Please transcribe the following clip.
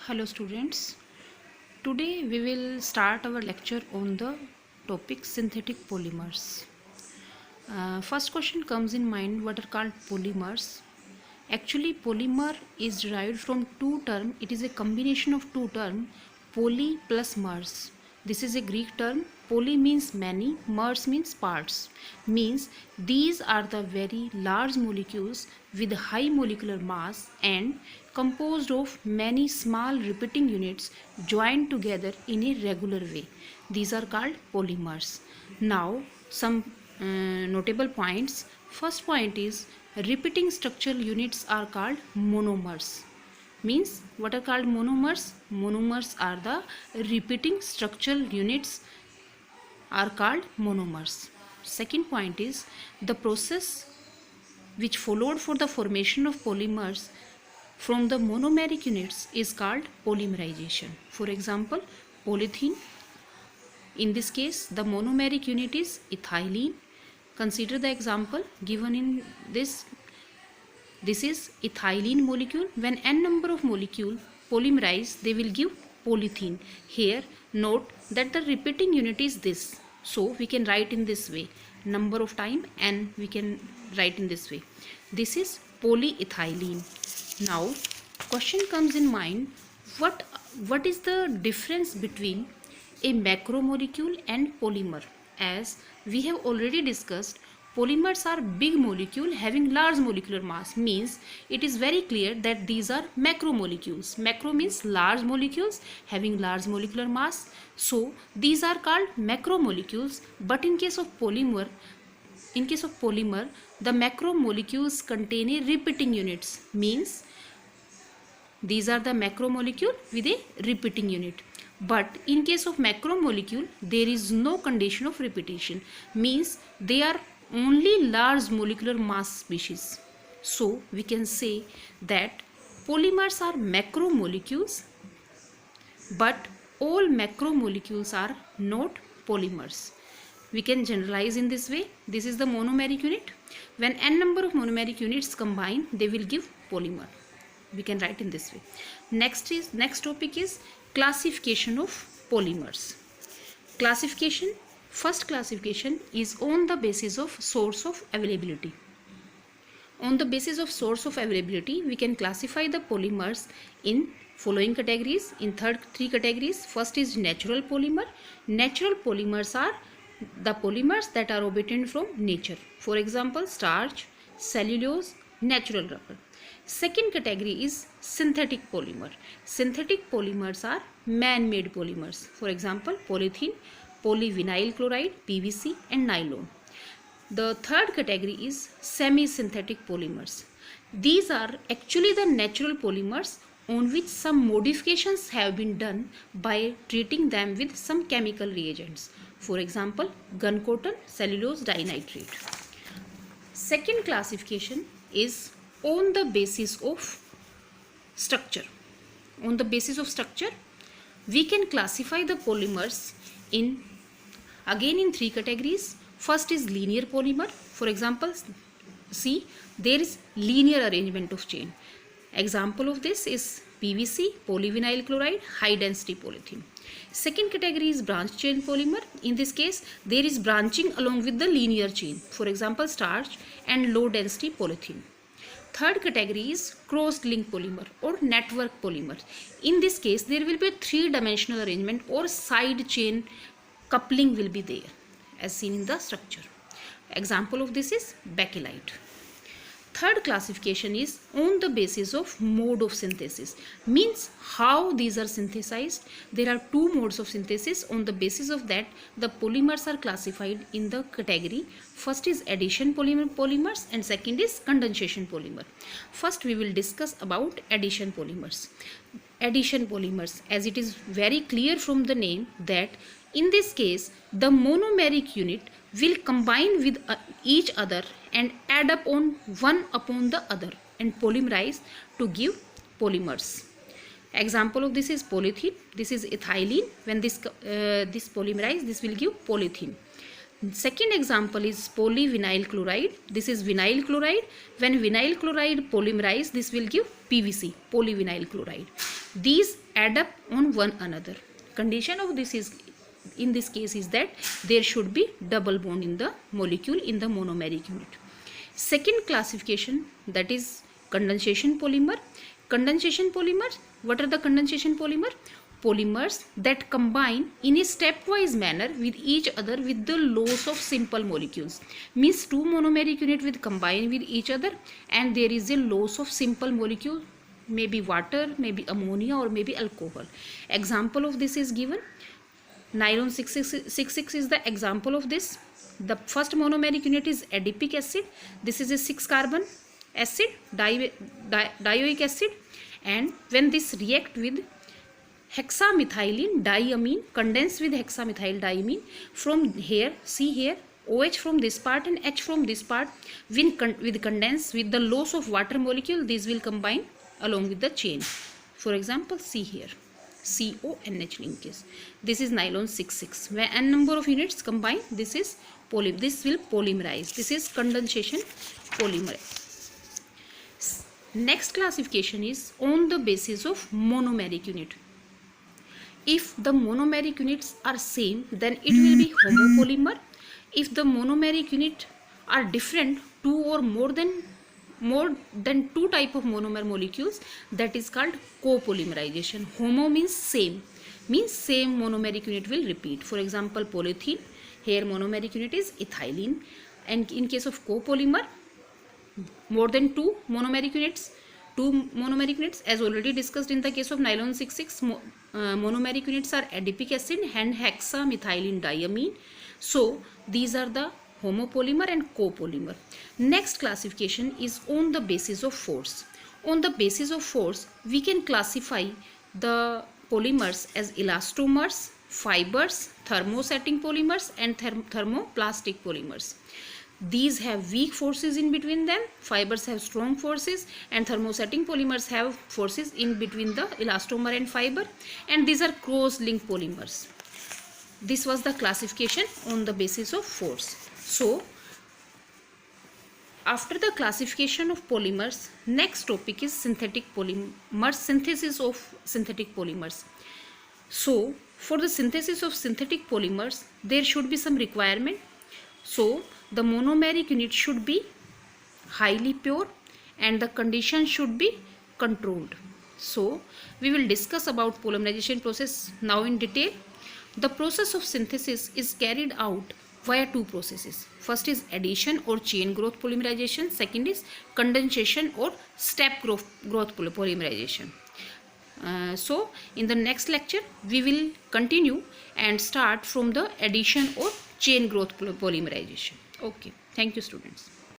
Hello students, today we will start our lecture on the topic synthetic polymers. First question comes in mind, what are called polymers? Actually polymer is derived from two terms. It is a combination of two terms, poly plus mers. This is a Greek term. Poly means many, mers means parts. Means these are the very large molecules with high molecular mass and composed of many small repeating units joined together in a regular way. These are called polymers. Now some notable points. First point is repeating structural units are called monomers. Means what are called monomers? Monomers are the repeating structural units are called monomers. Second point is the process which followed for the formation of polymers from the monomeric units is called polymerization. For example, polythene. In this case, the monomeric unit is ethylene. Consider the example given in this. This is ethylene molecule. When n number of molecules polymerize, they will give polythene. Here, note that the repeating unit is this. So, we can write in this way. Number of time n we can write in this way. This is polyethylene. Now, question comes in mind. What is the difference between a macromolecule and polymer? As we have already discussed, polymers are big molecule having large molecular mass. Means it is very clear that these are macromolecules. Macro means large molecules having large molecular mass. So these are called macromolecules. But in case of polymer, the macromolecules contain a repeating units. Means these are the macromolecule with a repeating unit. But in case of macromolecule, there is no condition of repetition. Means they are only large molecular mass species. So we can say that polymers are macromolecules, but all macromolecules are not polymers. We can generalize in this way. This is the monomeric unit. When n number of monomeric units combine, they will give polymer. We can write in this way. Next topic is classification of polymers. Classification. First classification is on the basis of source of availability. On the basis of source of availability, we can classify the polymers in following categories. In three categories. First is natural polymer. Natural polymers are the polymers that are obtained from nature. For example, starch, cellulose, natural rubber. Second category is synthetic polymer. Synthetic polymers are man-made polymers. For example, polythene, polyvinyl chloride, PVC and nylon. The third category is semi-synthetic polymers. These are actually the natural polymers on which some modifications have been done by treating them with some chemical reagents. For example, gun cotton, cellulose dinitrate. Second classification is on the basis of structure. On the basis of structure, we can classify the polymers in three categories. First is linear polymer. For example, see, there is linear arrangement of chain. Example of this is PVC, polyvinyl chloride, high density polythene. Second category is branch chain polymer. In this case, there is branching along with the linear chain. For example, starch and low density polythene. Third category is crossed link polymer or network polymer. In this case, there will be a three-dimensional arrangement or side chain coupling will be there as seen in the structure. Example of this is bakelite. Third classification is on the basis of mode of synthesis. Means how these are synthesized. There are two modes of synthesis. On the basis of that, the polymers are classified in the category. First is addition polymers and second is condensation polymer. First we will discuss about addition polymers. Addition polymers, as it is very clear from the name that in this case the monomeric unit will combine with each other and add up on one upon the other and polymerize to give polymers. Example of this is polythene. This is ethylene. When this polymerize, this will give polythene. Second example is polyvinyl chloride. This is vinyl chloride. When vinyl chloride polymerize, this will give PVC, polyvinyl chloride. these add up on one another. Condition of this is, in this case, is that there should be double bond in the molecule in the monomeric unit. Second classification, that is condensation polymer. Condensation polymers, what are the condensation polymer? Polymers that combine in a stepwise manner with each other with the loss of simple molecules. Means two monomeric unit will combine with each other and there is a loss of simple molecule, maybe water, maybe ammonia, or maybe alcohol. Example of this is given. Nylon 6,6 is the example of this. The first monomeric unit is adipic acid. This is a 6 carbon acid, dioic acid, and when this react with hexamethylene diamine, condense with hexamethyl diamine, from here, see here, OH from this part and H from this part, with condense with the loss of water molecule, these will combine along with the chain. For example, see here, CONH linkage. This is nylon 6,6. Where n number of units combine, this is this will polymerize. This is condensation polymer. Next classification is on the basis of monomeric unit. If the monomeric units are same, then it will be homopolymer. If the monomeric unit are different, two or more than two type of monomer molecules, that is called copolymerization. Homo means same monomeric unit will repeat. For example, polythene, here monomeric unit is ethylene, and in case of copolymer, more than two monomeric units, as already discussed in the case of nylon 6,6, monomeric units are adipic acid and hexamethylene diamine. So these are the homopolymer and copolymer. Next classification is on the basis of force. On the basis of force, we can classify the polymers as elastomers, fibers, thermosetting polymers, and thermoplastic polymers. These have weak forces in between them, fibers have strong forces, and thermosetting polymers have forces in between the elastomer and fiber, and these are cross-linked polymers. This was the classification on the basis of force. So, after the classification of polymers, next topic is synthetic polymers, synthesis of synthetic polymers. So, for the synthesis of synthetic polymers, there should be some requirement. So, the monomeric unit should be highly pure and the condition should be controlled. So, we will discuss about polymerization process now in detail. The process of synthesis is carried out via two processes. First is addition or chain growth polymerization. Second is condensation or step growth polymerization. So, in the next lecture, we will continue and start from the addition or chain growth polymerization. Okay, thank you students.